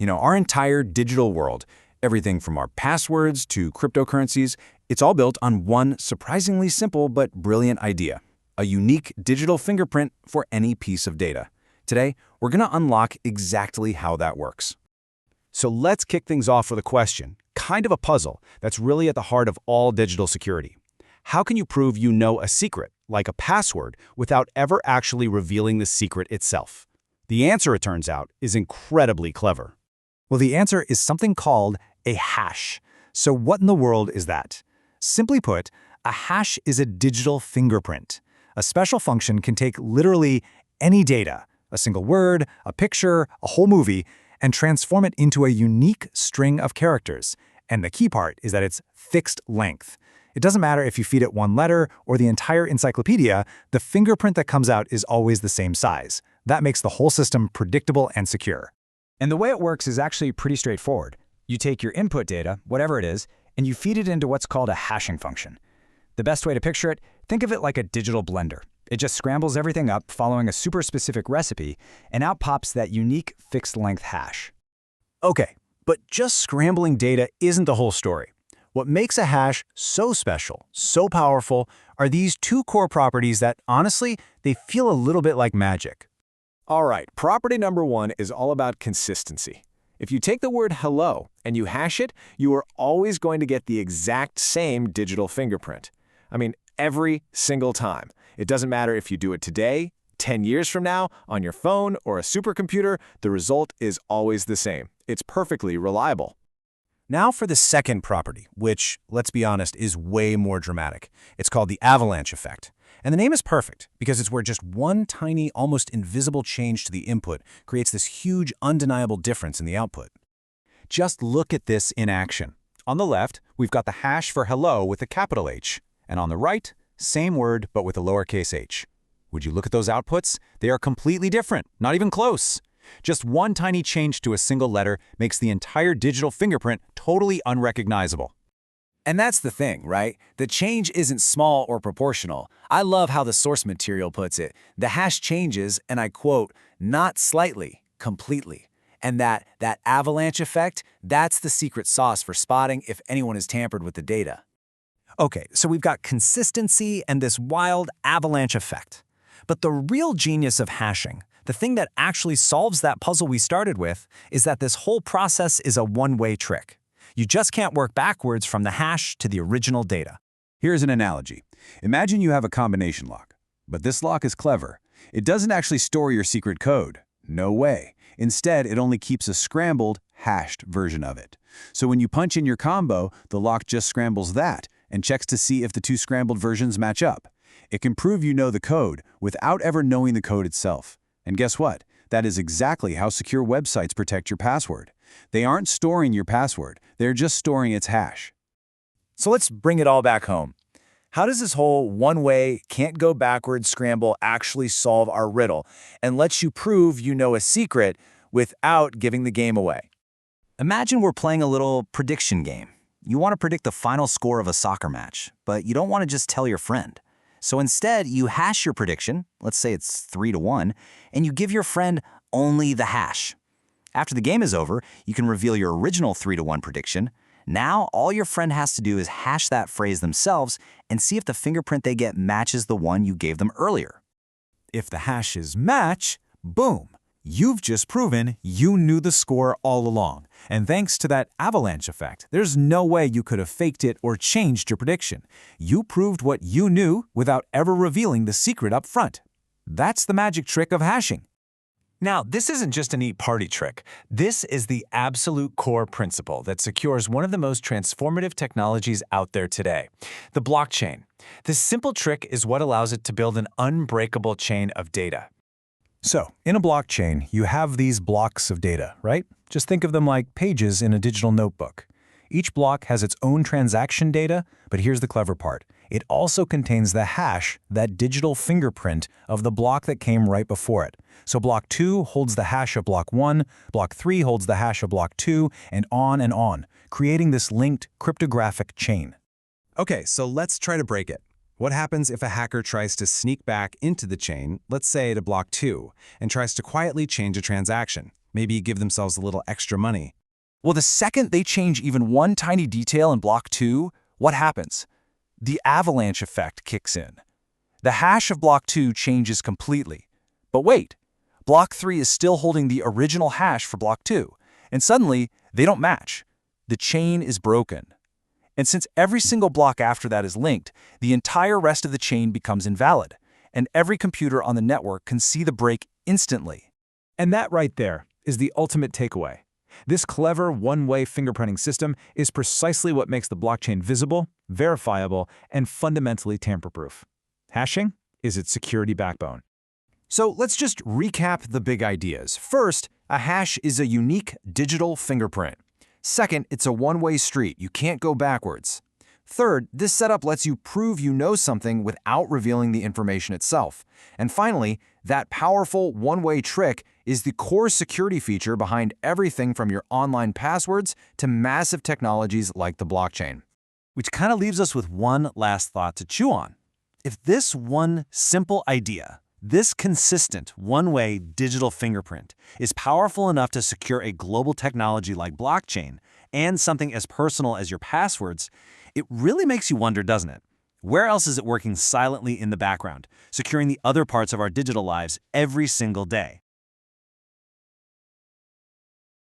Our entire digital world, everything from our passwords to cryptocurrencies, it's all built on one surprisingly simple but brilliant idea: a unique digital fingerprint for any piece of data. Today, we're going to unlock exactly how that works. So let's kick things off with a question, kind of a puzzle, that's really at the heart of all digital security. How can you prove you know a secret, like a password, without ever actually revealing the secret itself? The answer, it turns out, is incredibly clever. Well, the answer is something called a hash. So what in the world is that? Simply put, a hash is a digital fingerprint. A special function can take literally any data, a single word, a picture, a whole movie, and transform it into a unique string of characters. And the key part is that it's fixed length. It doesn't matter if you feed it one letter or the entire encyclopedia, the fingerprint that comes out is always the same size. That makes the whole system predictable and secure. And the way it works is actually pretty straightforward. You take your input data, whatever it is, and you feed it into what's called a hashing function. The best way to picture it, think of it like a digital blender. It just scrambles everything up following a super specific recipe, and out pops that unique fixed-length hash. Okay, but just scrambling data isn't the whole story. What makes a hash so special, so powerful, are these two core properties that, honestly, they feel a little bit like magic. All right, property number one is all about consistency. If you take the word hello and you hash it, you are always going to get the exact same digital fingerprint. I mean, every single time. It doesn't matter if you do it today, 10 years from now, on your phone or a supercomputer, the result is always the same. It's perfectly reliable. Now for the second property, which, let's be honest, is way more dramatic. It's called the avalanche effect. And the name is perfect because it's where just one tiny, almost invisible change to the input creates this huge, undeniable difference in the output. Just look at this in action. On the left, we've got the hash for hello with a capital H. And on the right, same word but with a lowercase h. Would you look at those outputs? They are completely different, not even close. Just one tiny change to a single letter makes the entire digital fingerprint totally unrecognizable. And that's the thing, right? The change isn't small or proportional. I love how the source material puts it. The hash changes, and I quote, not slightly, completely. And that avalanche effect, that's the secret sauce for spotting if anyone has tampered with the data. Okay, so we've got consistency and this wild avalanche effect. But the real genius of hashing, the thing that actually solves that puzzle we started with, is that this whole process is a one-way trick. You just can't work backwards from the hash to the original data. Here's an analogy. Imagine you have a combination lock. But this lock is clever. It doesn't actually store your secret code. No way. Instead, it only keeps a scrambled, hashed version of it. So when you punch in your combo, the lock just scrambles that and checks to see if the two scrambled versions match up. It can prove you know the code without ever knowing the code itself. And guess what? That is exactly how secure websites protect your password. They aren't storing your password, they're just storing its hash. So let's bring it all back home. How does this whole one-way, can't-go-backwards scramble actually solve our riddle and lets you prove you know a secret without giving the game away? Imagine we're playing a little prediction game. You want to predict the final score of a soccer match, but you don't want to just tell your friend. So instead, you hash your prediction, let's say it's 3-1, and you give your friend only the hash. After the game is over, you can reveal your original 3-1 prediction. Now, all your friend has to do is hash that phrase themselves and see if the fingerprint they get matches the one you gave them earlier. If the hashes match, boom! You've just proven you knew the score all along. And thanks to that avalanche effect, there's no way you could have faked it or changed your prediction. You proved what you knew without ever revealing the secret up front. That's the magic trick of hashing. Now, this isn't just a neat party trick. This is the absolute core principle that secures one of the most transformative technologies out there today, the blockchain. This simple trick is what allows it to build an unbreakable chain of data. So, in a blockchain, you have these blocks of data, right? Just think of them like pages in a digital notebook. Each block has its own transaction data, but here's the clever part. It also contains the hash, that digital fingerprint of the block that came right before it. So block 2 holds the hash of block 1, block 3 holds the hash of block 2, and on, creating this linked cryptographic chain. Okay, so let's try to break it. What happens if a hacker tries to sneak back into the chain, let's say to block 2, and tries to quietly change a transaction? Maybe give themselves a little extra money. Well, the second they change even one tiny detail in block 2, what happens? The avalanche effect kicks in. The hash of block 2 changes completely. But wait, block 3 is still holding the original hash for block 2, and suddenly they don't match. The chain is broken. And since every single block after that is linked, the entire rest of the chain becomes invalid, and every computer on the network can see the break instantly. And that right there is the ultimate takeaway. This clever one-way fingerprinting system is precisely what makes the blockchain visible, verifiable, and fundamentally tamper-proof. Hashing is its security backbone. So let's just recap the big ideas. First, a hash is a unique digital fingerprint. Second, it's a one-way street. You can't go backwards. Third, this setup lets you prove you know something without revealing the information itself. And finally, that powerful one-way trick is the core security feature behind everything from your online passwords to massive technologies like the blockchain. Which kind of leaves us with one last thought to chew on. If this one simple idea, this consistent one-way digital fingerprint, is powerful enough to secure a global technology like blockchain and something as personal as your passwords, it really makes you wonder, doesn't it? Where else is it working silently in the background, securing the other parts of our digital lives every single day?